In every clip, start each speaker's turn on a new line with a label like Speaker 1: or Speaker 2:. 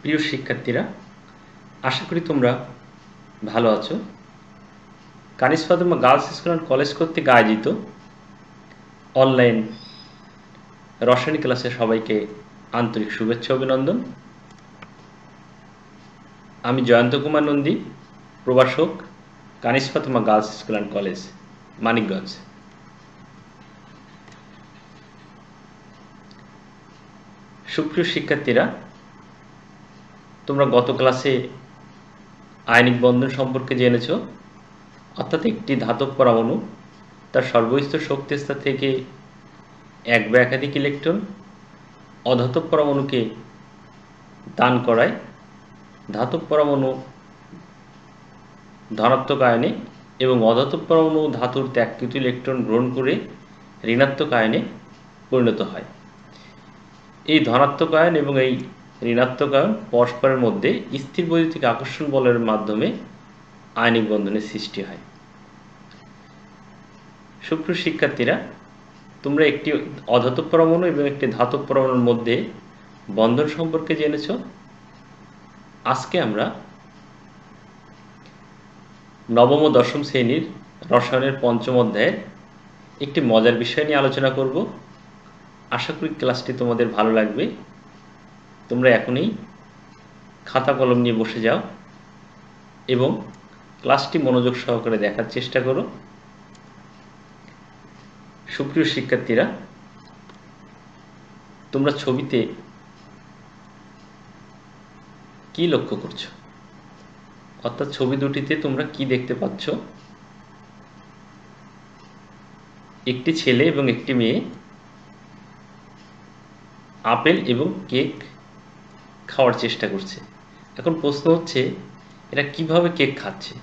Speaker 1: প্রিয় শিক্ষার্থীরা, আশা করি তোমরা ভালো আছো। Kaniz Fatema girls school and college কর্তৃক আয়োজিত অনলাইন রসায়ন ক্লাসে সবাইকে আন্তরিক শুভেচ্ছা অভিনন্দন। আমি জয়ন্ত কুমার নন্দী, প্রভাষক, Kaniz Fatema girls school and college, Manikganj. সুপ্রিয় শিক্ষার্থীরা, তোমরা গত ক্লাসে আয়নিক বন্ধন সম্পর্কে জেনেছ, অর্থাৎ একটি ধাতব পরমাণু তার সর্বস্তর শক্তিস্তর থেকে এক বা একাধিক ইলেকট্রন অধাতব পরমাণুকে দান করায় ধাতব পরমাণু ধনাত্মক আয়নে এবং অধাতব পরমাণু ধাতুর ত্যাগকৃত ইলেকট্রন গ্রহণ করে ঋণাত্মক আয়নে পরিণত হয়। এই ধনাত্মক আয়ন এবং এই ঋণাত্মক আয়ন পরস্পরের মধ্যে স্থির বৈদ্যুতিক আকর্ষণ বলের মাধ্যমে আয়নিক বন্ধনের সৃষ্টি হয়। সুপ্রিয় শিক্ষার্থীরা, তোমরা একটি অধাতব পরমাণু এবং একটি ধাতব পরমাণুর মধ্যে বন্ধন সম্পর্কে জেনেছ। আজকে আমরা নবম ও দশম শ্রেণীর রসায়নের পঞ্চম অধ্যায়ের একটি মজার বিষয় নিয়ে আলোচনা করব। আশা করি ক্লাসটি তোমাদের ভালো লাগবে। তোমরা এখনই খাতা কলম নিয়ে বসে যাও এবং ক্লাসটি মনোযোগ সহকারে দেখার চেষ্টা করো। সুপ্রিয় শিক্ষার্থীরা, তোমরা ছবিতে কি লক্ষ্য করছো? অর্থাৎ ছবি দুটিতে তোমরা কি দেখতে পাচ্ছ? একটি ছেলে এবং একটি মেয়ে আপেল এবং কেক খাওয়ার চেষ্টা করছে। এখন প্রশ্ন হচ্ছে, এরা কিভাবে কেক খাচ্ছে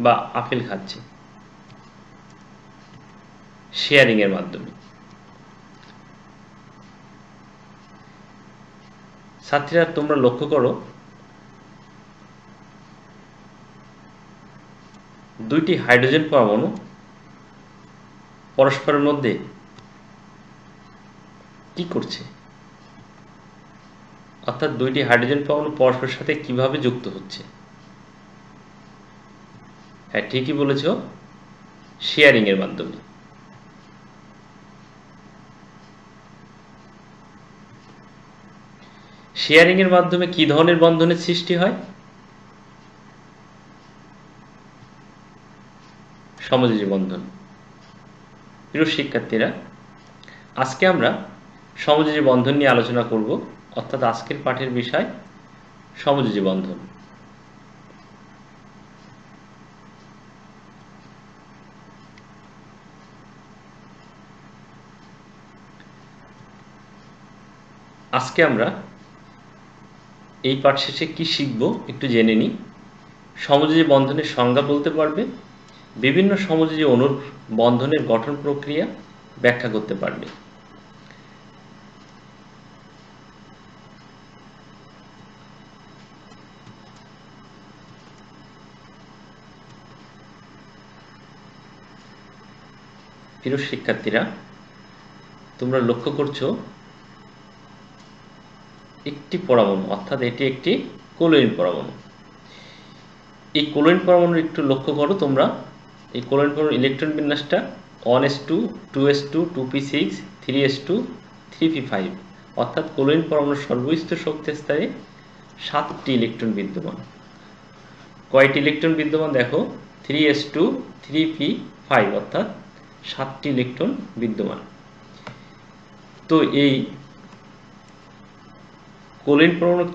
Speaker 1: বা আপেল খাচ্ছে? শেয়ারিং এর মাধ্যমে। ছাত্রীরা, তোমরা লক্ষ্য করো, দুইটি হাইড্রোজেন পরমাণু পরস্পরের মধ্যে কি করছে? অর্থাৎ দুইটি হাইড্রোজেন পরমাণু পরস্পরের সাথে কিভাবে যুক্ত হচ্ছে? হ্যাঁ, ঠিকই বলেছ, শেয়ারিং এর মাধ্যমে। শেয়ারিং এর মাধ্যমে কি ধরনের বন্ধনের সৃষ্টি হয়? সমযোজী বন্ধন। প্রিয় শিক্ষার্থীরা, আজকে আমরা সমযোজী বন্ধন নিয়ে আলোচনা করব। অর্থাৎ আজকের পাঠের বিষয় সমযোজী বন্ধন। আজকে আমরা এই পাঠ শেষে কি শিখব একটু জেনে নিই। সমযোজী বন্ধনের সংজ্ঞা বলতে পারবে, বিভিন্ন সমযোজী অণুর বন্ধনের গঠন প্রক্রিয়া ব্যাখ্যা করতে পারবে। প্রিয় শিক্ষার্থীরা, তোমরা লক্ষ্য করছো একটি পরমাণু, অর্থাৎ এটি একটি ক্লোরিন পরমাণু। এই ক্লোরিন পরমাণুর একটু লক্ষ্য করো তোমরা। এই ক্লোরিন পরমাণুর electron বিন্যাসটা 1s2, 2s2, 2p6, 3s2, 3p5। অর্থাৎ ক্লোরিন পরমাণুর সর্বস্তর শক্তি স্তরে 7টি ইলেকট্রন বিদ্যমান। কয়টি ইলেকট্রন বিদ্যমান দেখো? 3s2, 3p5, অর্থাৎ 7টি ইলেকট্রন বিদ্যমান। তো এই ক্লোরিন পরমাণু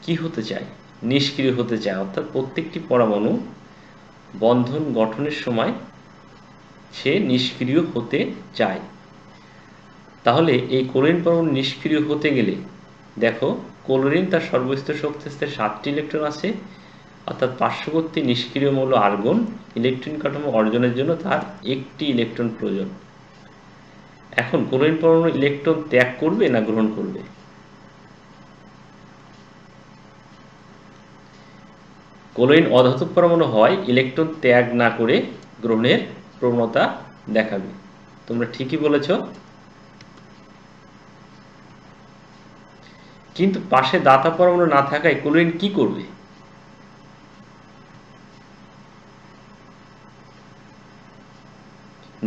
Speaker 1: কি হতে চায়? নিষ্ক্রিয় হতে চায়। অর্থাৎ প্রত্যেকটি পরমাণু বন্ধন গঠনের সময় সে নিষ্ক্রিয় হতে চায়। তাহলে এই ক্লোরিন পরমাণু নিষ্ক্রিয় হতে গেলে দেখো, ক্লোরিন তার সর্বস্তর শক্তি স্তরে 7টি ইলেকট্রন আছে, অর্থাৎ পার্শ্ববর্তী নিষ্ক্রিয় মৌল আর্গন ইলেকট্রন কাঠামো অর্জনের জন্য তার একটি ইলেকট্রন প্রয়োজন। এখন ক্লোরিন পরমাণু ইলেকট্রন ত্যাগ করবে না গ্রহণ করবে? ক্লোরিন অধাতব পরমাণু হয় ইলেকট্রন ত্যাগ না করে গ্রহণের প্রবণতা দেখাবে। তোমরা ঠিকই বলেছ। কিন্তু পাশে দাতা পরমাণু না থাকায় ক্লোরিন কি করবে?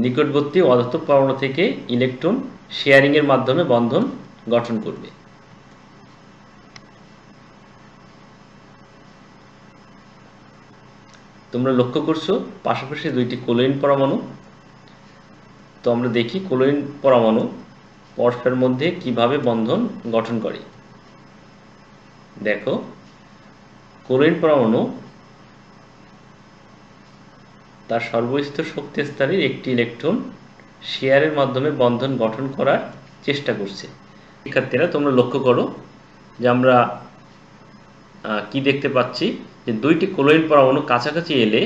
Speaker 1: নিকটবর্তী অধাতব পরমাণু থেকে ইলেকট্রন শেয়ারিং এর মাধ্যমে বন্ধন গঠন করবে। তোমরা লক্ষ্য করছো পাশাপাশি দুইটি ক্লোরিন পরমাণু। তো আমরা দেখি ক্লোরিন পরমাণু পরস্পরের মধ্যে কিভাবে বন্ধন গঠন করে। দেখো, ক্লোরিন পরমাণু তার সর্বস্তর শক্তি স্তরের একটি ইলেকট্রন শেয়ারের মাধ্যমে বন্ধন গঠন করার চেষ্টা করছে। শিক্ষার্থীরা তোমরা লক্ষ্য করো যে আমরা কি দেখতে পাচ্ছি, যে দুইটি ক্লোরিন পরমাণু কাছাকাছি এলে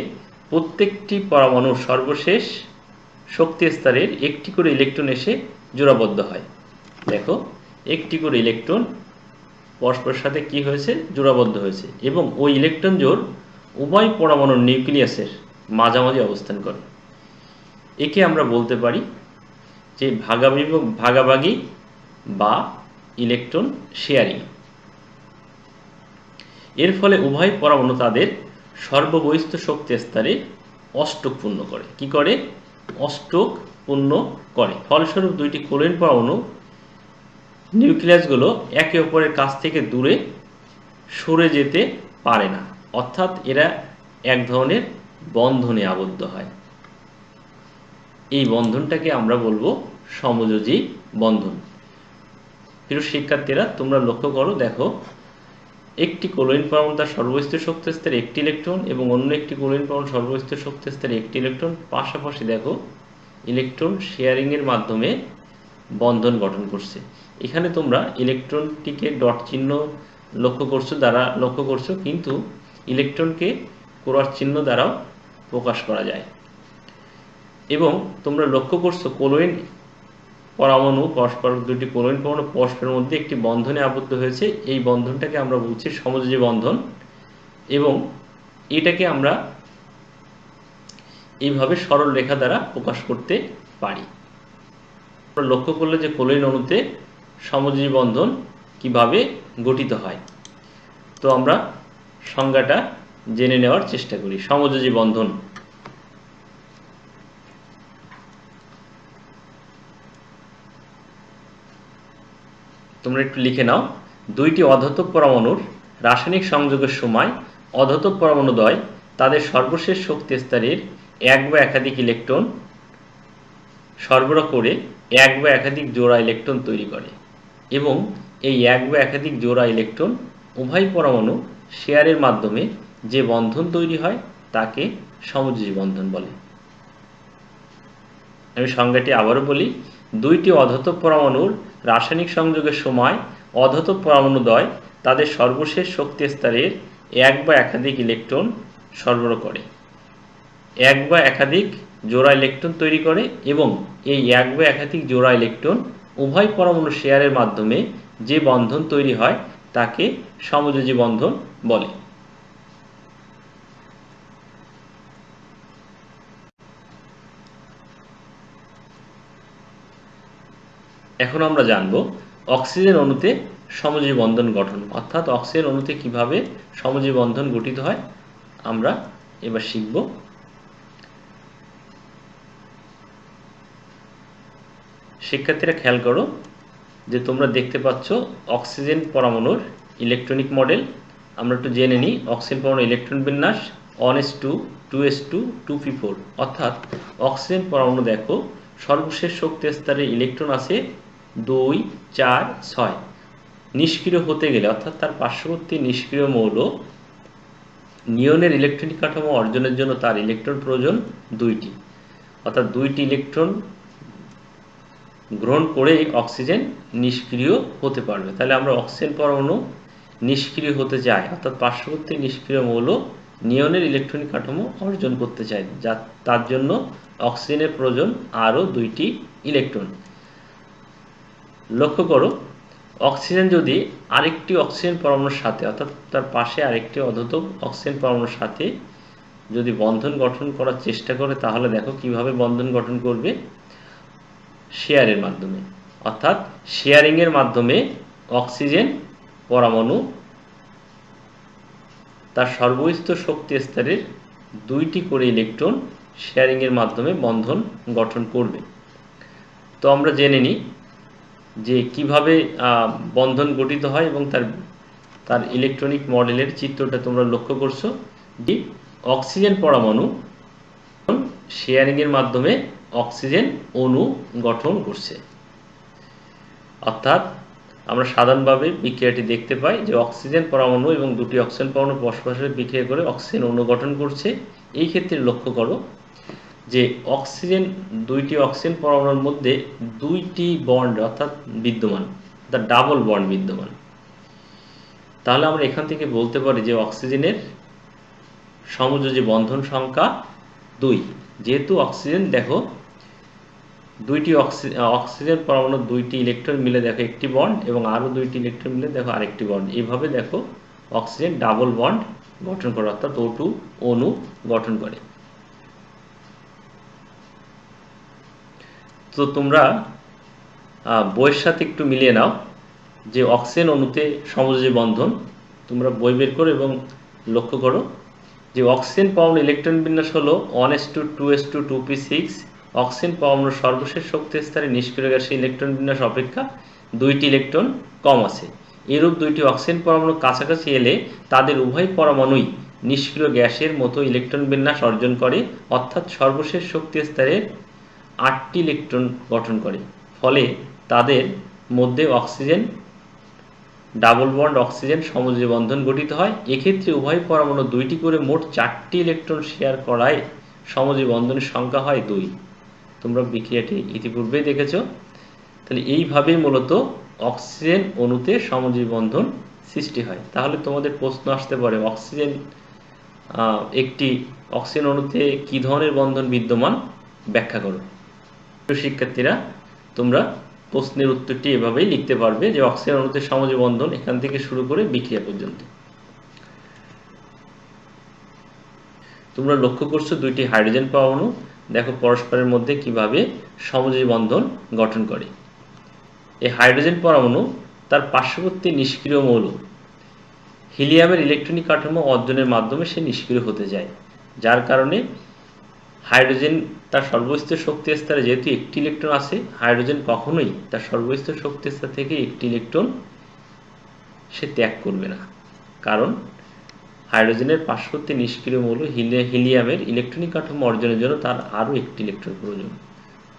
Speaker 1: প্রত্যেকটি পরমাণুর সর্বশেষ শক্তি স্তরের একটি করে ইলেকট্রন এসে জোড়াবদ্ধ হয়। দেখো, একটি করে ইলেকট্রন পরস্পরের সাথে কি হয়েছে, জোড়াবদ্ধ হয়েছে, এবং ওই ইলেকট্রন জোড় উভয় পরমাণুর নিউক্লিয়াসের মাঝামাঝি অবস্থান করে। একে আমরা বলতে পারি যে ভাগাভাগি বা ইলেকট্রন শেয়ারিং। এর ফলে উভয় পরমাণু তাদের সর্ববহিস্থ শক্তি স্তরে অষ্টক পূর্ণ করে। কি করে? অষ্টক পূর্ণ করে। ফলস্বরূপ দুইটি ক্লোরিন পরমাণু নিউক্লিয়াসগুলো একে অপরের কাছ থেকে দূরে সরে যেতে পারে না, অর্থাৎ এরা এক ধরনের বন্ধনে আবদ্ধ হয়। এই বন্ধনটাকে আমরা বলবো সমযোজী বন্ধন। প্রিয় শিক্ষার্থীরা তোমরা লক্ষ্য করো, দেখো, একটি ক্লোরিন পরমাণু তার সর্বস্থির শক্তি স্তরে একটি ইলেকট্রন এবং অন্য একটি ক্লোরিন পরমাণু সর্বস্থির শক্তি স্তরে একটি ইলেকট্রন পাশাপাশি দেখো ইলেকট্রন শেয়ারিং এর মাধ্যমে বন্ধন গঠন করছে। এখানে তোমরা ইলেকট্রনটিকে ডট চিহ্ন লক্ষ্য করছো, কিন্তু ইলেকট্রনকে ক্রস চিহ্ন দ্বারাও প্রকাশ করা যায়। এবং তোমরা লক্ষ্য করছো ক্লোরিন পরমাণু দুটি ক্লোরিন পরমাণু পরস্পরের মধ্যে একটি বন্ধনে আবদ্ধ হয়েছে। এই বন্ধনটাকে আমরা বলছি সমযোজী বন্ধন, এবং এটাকে আমরা এইভাবে সরল রেখা দ্বারা প্রকাশ করতে পারি। আমরা লক্ষ্য করলে যে ক্লোরিন অণুতে সমযোজী বন্ধন কিভাবে গঠিত হয়। তো আমরা সংজ্ঞাটা জেনে নেওয়ার চেষ্টা করি। সমযোজী বন্ধন তোমরা একটু লিখে নাও। দুইটি অধাতব পরমাণুর রাসায়নিক সংযোগের সময় অধাতব পরমাণুদ্বয় তাদের সর্বশেষ শক্তি স্তরের এক বা একাধিক ইলেকট্রন সরবরাহ করে এক বা একাধিক জোড়া ইলেকট্রন তৈরি করে, এবং এই এক বা একাধিক জোড়া ইলেকট্রন উভয় পরমাণু শেয়ারের মাধ্যমে যে বন্ধন তৈরি হয় তাকে সমযোজী বন্ধন বলে। আমি সংজ্ঞাটি আবারও বলি। দুইটি অধাতব পরমাণুর রাসায়নিক সংযোগের সময় অধাতব পরমাণুদ্বয় তাদের সর্বশেষ শক্তি স্তরের এক বা একাধিক ইলেকট্রন সরবরাহ করে, এক বা একাধিক জোড়া ইলেকট্রন তৈরি করে, এবং এই এক বা একাধিক জোড়া ইলেকট্রন উভয় পরমাণু শেয়ারের মাধ্যমে যে বন্ধন তৈরি হয় তাকে সমযোজী বন্ধন বলে। এখন আমরা জানব অক্সিজেন অণুতে সমযোজী বন্ধন গঠন, অর্থাৎ অক্সিজেন অণুতে কিভাবে সমযোজী বন্ধন গঠিত হয় আমরা এবার শিখব। শিক্ষার্থীরা খেয়াল করো যে তোমরা দেখতে পাচ্ছ অক্সিজেন পরমাণুর ইলেকট্রনিক মডেল। আমরা একটু জেনে নিই। অক্সিজেন পরমাণু ইলেকট্রন বিন্যাস 1s2 2s2 2p4, অর্থাৎ অক্সিজেন পরমাণু দেখো সর্বশেষ শক্তি স্তরে ইলেকট্রন আছে 2 4 6। নিষ্ক্রিয় হতে গেলে, অর্থাৎ তার পার্শ্ববর্তী নিষ্ক্রিয় মৌল নিয়নের ইলেকট্রনিক কাঠামো অর্জনের জন্য তার ইলেকট্রন প্রয়োজন 2টি, অর্থাৎ 2টি ইলেকট্রন গ্রহণ করেই অক্সিজেন নিষ্ক্রিয় হতে পারবে। তাহলে আমরা অক্সিজেন পরমাণু নিষ্ক্রিয় হতে চাই, অর্থাৎ পার্শ্ববর্তী নিষ্ক্রিয় মৌল নিয়নের ইলেকট্রনিক কাঠামো অর্জন করতে চাই, তার জন্য অক্সিজেনের প্রয়োজন আরও 2টি ইলেকট্রন। লক্ষ্য করো, অক্সিজেন যদি আরেকটি অক্সিজেন পরমাণুর সাথে, অর্থাৎ তার পাশে আরেকটি অধাতব অক্সিজেন পরমাণুর সাথে যদি বন্ধন গঠন করার চেষ্টা করে, তাহলে দেখো কিভাবে বন্ধন গঠন করবে। শেয়ারের মাধ্যমে, অর্থাৎ শেয়ারিং এর মাধ্যমে অক্সিজেন পরমাণু তার সর্বস্তর শক্তি স্তরের 2টি করে ইলেকট্রন শেয়ারিং এর মাধ্যমে বন্ধন গঠন করবে। তো আমরা জেনে নিই যে কিভাবে বন্ধন গঠিত হয় এবং তার ইলেকট্রনিক মডেলের চিত্রটা তোমরা লক্ষ্য করছো যে অক্সিজেন পরমাণু শেয়ারিং এর মাধ্যমে অক্সিজেন অণু গঠন করছে। অর্থাৎ আমরা সাধারণভাবে বিক্রিয়াটি দেখতে পাই যে অক্সিজেন পরমাণু এবং দুটি অক্সিজেন পরমাণু পরস্পরের বিক্রিয়া করে অক্সিজেন অণু গঠন করছে। এই ক্ষেত্রে লক্ষ্য করো যে দুইটি অক্সিজেন পরমাণুর মধ্যে 2টি বন্ড অর্থাৎ বিদ্যমান, ডাবল বন্ড বিদ্যমান। তাহলে আমরা এখান থেকে বলতে পারি যে অক্সিজেনের সমযোজী বন্ধন সংখ্যা 2। যেহেতু অক্সিজেন দেখো দুইটি অক্সিজেন পরমাণু 2টি ইলেকট্রন মিলে দেখো একটি বন্ড এবং আরও 2টি ইলেকট্রন মিলে দেখো আরেকটি বন্ড। এইভাবে দেখো অক্সিজেন ডাবল বন্ড গঠন করে অর্থাৎ O2 অণু গঠন করে। তো তোমরা বইয়ের সাথে একটু মিলিয়ে নাও যে অক্সিজেন অণুতে সমযোজী বন্ধন। তোমরা বই বের করো এবং লক্ষ্য করো যে অক্সিজেন পরমাণু ইলেকট্রন বিন্যাস হলো 1s2 2s2 2p6। অক্সিজেন পরমাণুর সর্বশেষ শক্তি স্তরে নিষ্ক্রিয় গ্যাসে ইলেকট্রন বিন্যাস অপেক্ষা 2টি ইলেকট্রন কম আছে। এরূপ দুইটি অক্সিজেন পরমাণু কাছাকাছি এলে তাদের উভয় পরমাণুই নিষ্ক্রিয় গ্যাসের মতো ইলেকট্রন বিন্যাস অর্জন করে, অর্থাৎ সর্বশেষ শক্তি স্তরের 8টি ইলেকট্রন গঠন করে। ফলে তাদের মধ্যে অক্সিজেন ডাবল বন্ড অক্সিজেন সমযোজী বন্ধন গঠিত হয়। এক্ষেত্রে উভয় পরমাণু 2টি করে মোট 4টি ইলেকট্রন শেয়ার করায় সমযোজী বন্ধনের সংখ্যা হয় 2। তোমরা বিক্রিয়াটি ইতিপূর্বেই দেখেছো। তাহলে এইভাবেই মূলত অক্সিজেন অণুতে সমযোজী বন্ধন সৃষ্টি হয়। তাহলে তোমাদের প্রশ্ন আসতে পারে একটি অক্সিজেন অণুতে কি ধরনের বন্ধন বিদ্যমান ব্যাখ্যা করো। শিক্ষার্থীরা তোমরা প্রশ্নের উত্তরটি এভাবেই লিখতে পারবে যে অক্সিজেন অণুতে সমযোজী বন্ধন এখান থেকে শুরু করে বিক্রিয়া পর্যন্ত। তোমরা লক্ষ্য করছো 2টি হাইড্রোজেন পরমাণু দেখো পরস্পরের মধ্যে কিভাবে সমযোজী বন্ধন গঠন করে। এই হাইড্রোজেন পরমাণু তার পার্শ্ববর্তী নিষ্ক্রিয় মৌল হিলিয়ামের ইলেকট্রনিক কাঠামো অর্জনের মাধ্যমে সে নিষ্ক্রিয় হতে যায়, যার কারণে হাইড্রোজেন তার সর্বস্তর শক্তি স্তরে যেহেতু একটি ইলেকট্রন আছে, হাইড্রোজেন কখনোই তার সর্বস্তর শক্তি স্তর থেকে একটি ইলেকট্রন সে ত্যাগ করবে না, কারণ হাইড্রোজেনের পার্শ্ববর্তী নিষ্ক্রিয় মৌল হিলিয়ামের ইলেকট্রনিক কাঠামো অর্জনের জন্য তার আরও একটি ইলেকট্রন প্রয়োজন।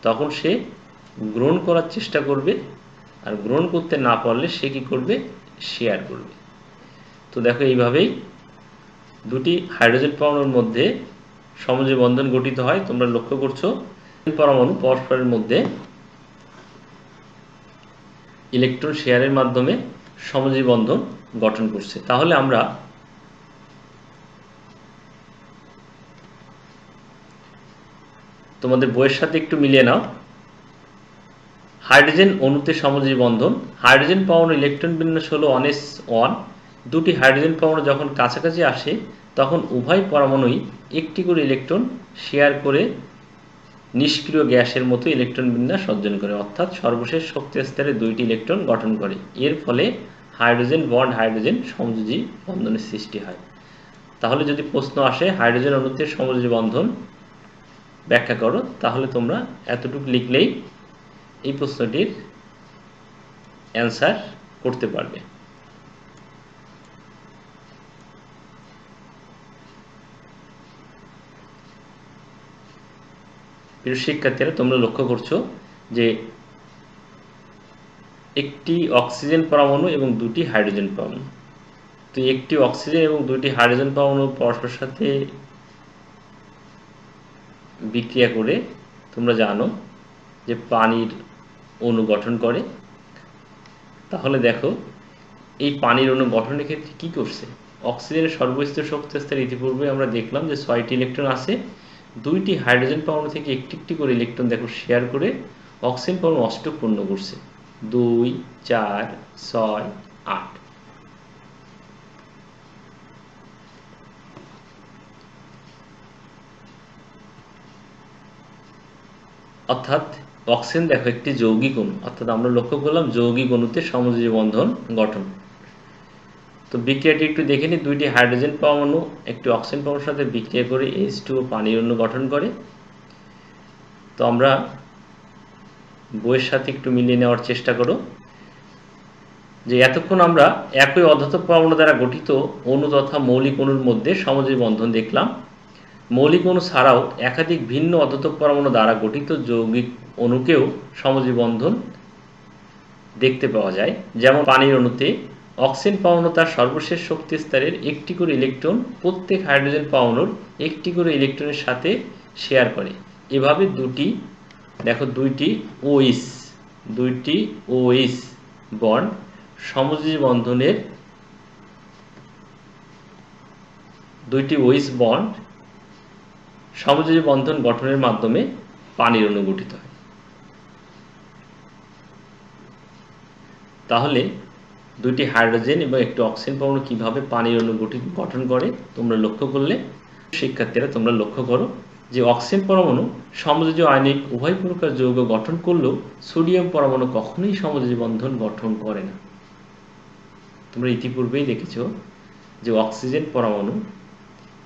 Speaker 1: তখন সে গ্রহণ করার চেষ্টা করবে, আর গ্রহণ করতে না পারলে সে কি করবে, শেয়ার করবে। তো দেখো এইভাবেই 2টি হাইড্রোজেন পরমাণুর মধ্যে সমযোজী বন্ধন গঠিত হয়। তোমরা লক্ষ্য করছো পরমাণু পরস্পরের মধ্যে ইলেকট্রন শেয়ারের মাধ্যমে সমযোজী বন্ধন গঠন করছে। তাহলে আমরা তোমাদের বইয়ের সাথে একটু মিলিয়ে নাও। হাইড্রোজেন অণুতে সমযোজী বন্ধন। হাইড্রোজেন পরমাণু ইলেকট্রন বিন্যাস হলো 1s1। 2টি হাইড্রোজেন পরমাণু যখন কাছাকাছি আসে তখন উভয় পরমাণুই একটি করে ইলেকট্রন শেয়ার করে নিষ্ক্রিয় গ্যাসের মতো ইলেকট্রন বিন্যাস অর্জন করে, অর্থাৎ সর্বশেষ শক্তি স্তরে 2টি ইলেকট্রন গঠন করে। এর ফলে হাইড্রোজেন বন্ড হাইড্রোজেন সমযোজী বন্ধনের সৃষ্টি হয়। তাহলে যদি প্রশ্ন আসে হাইড্রোজেন অণুতে সমযোজী বন্ধন ব্যাখ্যা করো, তাহলে তোমরা এতটুকু লিখলেই এই প্রশ্নটির অ্যান্সার করতে পারবে। প্রিয় শিক্ষার্থীরা তোমরা লক্ষ্য করছো যে একটি অক্সিজেন পরমাণু এবং 2টি হাইড্রোজেন পরমাণু। তো একটি অক্সিজেন এবং 2টি হাইড্রোজেন পরমাণু পরস্পরের সাথে বিক্রিয়া করে তোমরা জানো যে পানির অণু গঠন করে। তাহলে দেখো এই পানির অণু গঠনের ক্ষেত্রে কি করছে, অক্সিজেনের সর্বস্তর শক্তি স্তরে ইতিপূর্বে আমরা দেখলাম যে 6টি ইলেকট্রন আছে। 2টি হাইড্রোজেন পরমাণু থেকে একটি করে ইলেকট্রন দেখো শেয়ার করে অক্সিজেন পরমাণু অষ্টক পূর্ণ করছে, 2 4 6 8। অর্থাৎ অক্সিজেন দেখো একটি যৌগিক অণু, অর্থাৎ আমরা লক্ষ্য করলাম যৌগিক অণুতে সমযোজী বন্ধন গঠন। তো বিক্রিয়াটি একটু দেখে নিই। দুইটি হাইড্রোজেন পরমাণু একটি অক্সিজেন পরমাণুর সাথে বিক্রিয়া করে H2O পানির অণু গঠন করে। তো আমরা বইয়ের সাথে একটু মিলিয়ে নেওয়ার চেষ্টা করো যে এতক্ষণ আমরা একই অধাতব পরমাণু দ্বারা গঠিত অণু তথা মৌলিক অণুর মধ্যে সমযোজী বন্ধন দেখলাম। মৌলিক অণু ছাড়াও একাধিক ভিন্ন অধাতব পরমাণু দ্বারা গঠিত যৌগিক অণুকেও সমযোজী বন্ধন দেখতে পাওয়া যায়। যেমন পানির অণুতে অক্সিজেন পরমাণু তার সর্বশেষ শক্তি স্তরের একটি করে ইলেকট্রন প্রত্যেক হাইড্রোজেন পরমাণুর একটি করে ইলেকট্রনের সাথে শেয়ার করে। এভাবে দুইটি OH বন্ড সমযোজী বন্ধনের সমযোজী বন্ধন গঠনের মাধ্যমে পানির অণু গঠিত হয়। তাহলে দুইটি হাইড্রোজেন এবং একটি অক্সিজেন পরমাণু কিভাবে পানির অণু গঠন করে তোমরা লক্ষ্য করলে। শিক্ষার্থীরা তোমরা লক্ষ্য করো যে অক্সিজেন পরমাণু সমযোজী আয়নিক উভয় প্রকার যৌগ গঠন করলেও সোডিয়াম পরমাণু কখনোই সমযোজী বন্ধন গঠন করে না। তোমরা ইতিপূর্বেই দেখেছো যে অক্সিজেন পরমাণু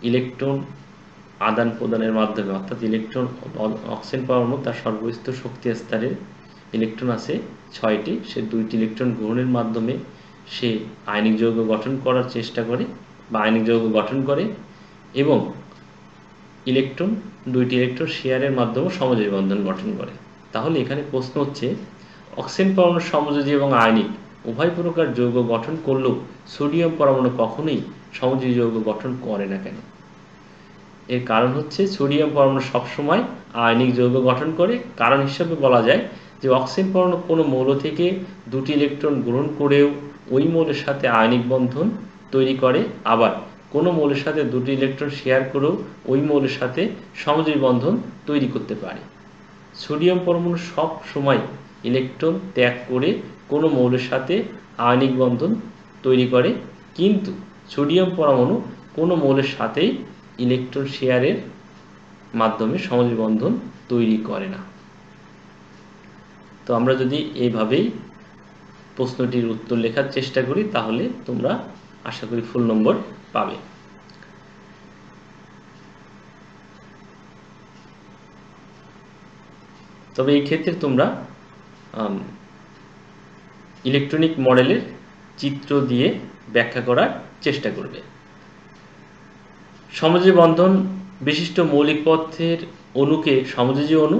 Speaker 1: ইলেকট্রন আদান প্রদানের মাধ্যমে, অর্থাৎ অক্সিজেন পরমাণু তার সর্বোচ্চ শক্তি স্তরের ইলেকট্রন আছে 6টি, সে 2টি ইলেকট্রন গ্রহণের মাধ্যমে সে আয়নিক যৌগ গঠন করার চেষ্টা করে বা আয়নিক যৌগ গঠন করে এবং 2টি ইলেকট্রন শেয়ারের মাধ্যমে সমযোজী বন্ধন গঠন করে। তাহলে এখানে প্রশ্ন হচ্ছে অক্সিজেন পরমাণু সমযোজী এবং আয়নিক উভয় প্রকার যৌগ গঠন করলেও সোডিয়াম পরমাণু কখনোই সমযোজী যৌগ গঠন করে না কেন? এর কারণ হচ্ছে সোডিয়াম পরমাণু সবসময় আয়নিক যৌগ গঠন করে। কারণ হিসেবে বলা যায় যে অক্সিজেন পরমাণু কোনো মৌল থেকে 2টি ইলেকট্রন গ্রহণ করেও ওই মৌলের সাথে আয়নিক বন্ধন তৈরি করে, আবার কোনো মৌলের সাথে 2টি ইলেকট্রন শেয়ার করেও ওই মৌলের সাথে সমযোজী বন্ধন তৈরি করতে পারে। সোডিয়াম পরমাণু সব সময় ইলেকট্রন ত্যাগ করে কোনো মৌলের সাথে আয়নিক বন্ধন তৈরি করে, কিন্তু সোডিয়াম পরমাণু কোনো মৌলের সাথেই ইলেকট্রন শেয়ারের মাধ্যমে সমযোজী বন্ধন তৈরি করে না। তো আমরা যদি এইভাবেই প্রশ্নটির উত্তর লেখার চেষ্টা করি তাহলে তোমরা আশা করি ফুল নম্বর পাবে। তবে এই ক্ষেত্রে তোমরা ইলেকট্রনিক মডেলের চিত্র দিয়ে ব্যাখ্যা করার চেষ্টা করবে। সমযোজী বন্ধন বিশিষ্ট মৌলিক পদার্থের অণুকে সমযোজী অণু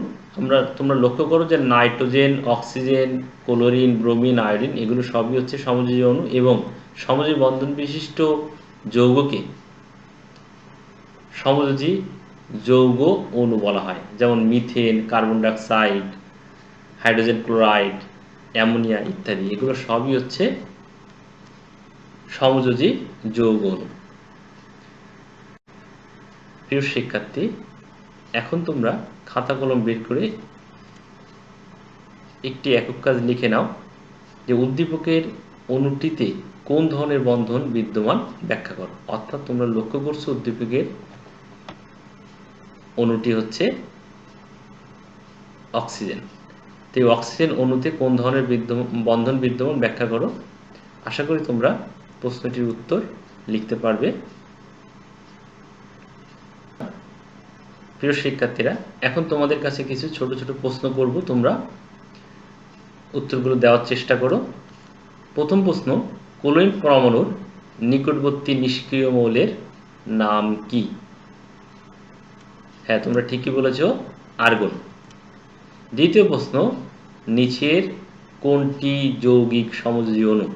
Speaker 1: তোমরা লক্ষ্য করো যে nitrogen, oxygen, chlorine, bromine, iodine এগুলো সবই হচ্ছে সমযোজী অণু এবং সমযোজী বন্ধন বিশিষ্ট যৌগকে সমযোজী যৌগ অণু বলা হয়। যেমন methane, carbon dioxide, hydrogen chloride, ammonia ইত্যাদি এগুলো সবই হচ্ছে সমযোজী যৌগ অণু। প্রিয় শিক্ষার্থী, এখন তোমরা খাতা কলম বের করে একটি একক কাজ লিখে নাও যে উদ্দীপকের অণুটিতে কোন ধরনের বন্ধন বিদ্যমান ব্যাখ্যা করো। অর্থাৎ তোমরা লক্ষ্য করছো উদ্দীপকের অণুটি হচ্ছে অক্সিজেন। তো এই অক্সিজেন অণুতে কোন ধরনের বন্ধন বিদ্যমান ব্যাখ্যা করো। আশা করি তোমরা প্রশ্নটির উত্তর লিখতে পারবে। প্রিয় শিক্ষার্থীরা, এখন তোমাদের কাছে কিছু ছোট ছোট প্রশ্ন করব, তোমরা উত্তরগুলো দেওয়ার চেষ্টা করো। প্রথম প্রশ্ন, ক্লোরিন পরমাণুর নিকটবর্তী নিষ্ক্রিয় মৌলের নাম কি? হ্যাঁ, তোমরা ঠিকই বলেছ, আর্গন। দ্বিতীয় প্রশ্ন, নিচের কোনটি যৌগিক সমযোজী অণু?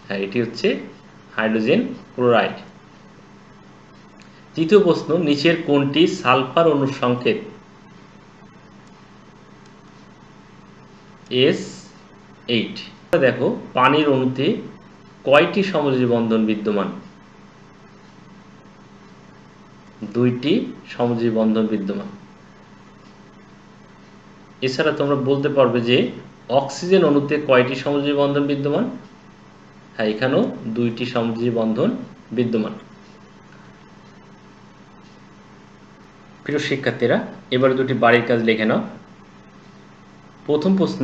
Speaker 1: হ্যাঁ, এটি হচ্ছে হাইড্রোজেন ক্লোরাইড। তৃতীয় প্রশ্ন, নিচের কোনটি সালফার অণুর সংকেত? S8। দেখো, পানির অণুতে কয়টি সমযোজী বন্ধন বিদ্যমান? 2টি সমযোজী বন্ধন বিদ্যমান। এছাড়া তোমরা বলতে পারবে যে অক্সিজেন অণুতে কয়টি সমযোজী বন্ধন বিদ্যমান? হ্যাঁ, এখানেও 2টি সমযোজী বন্ধন বিদ্যমান। প্রিয় শিক্ষার্থীরা, এবার দুটি বাড়ির কাজ লিখে নাও। প্রথম প্রশ্ন,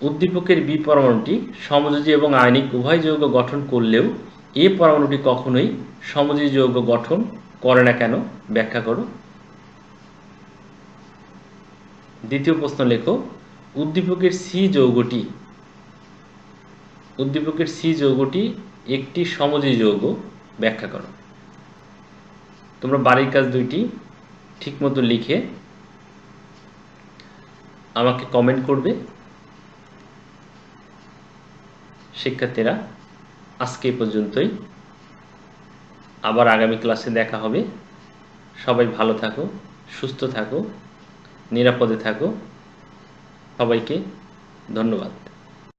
Speaker 1: উদ্দীপকের বি পরমাণুটি সমযোজী এবং আয়নিক উভয় যৌগ গঠন করলেও এ পরমাণুটি কখনোই সমযোজী যৌগ গঠন করে না কেন? ব্যাখ্যা করো। দ্বিতীয় প্রশ্ন লেখো, উদ্দীপকের সি যৌগটি একটি সমযোজী যৌগ, ব্যাখ্যা করো। তোমরা বাড়ির কাজ দুইটি ঠিকমতো লিখে আমাকে কমেন্ট করবে। শিক্ষার্থীরা, আজকে এই পর্যন্তই। আবার আগামী ক্লাসে দেখা হবে। সবাই ভালো থাকো, সুস্থ থাকো, নিরাপদে থাকো। সবাইকে ধন্যবাদ।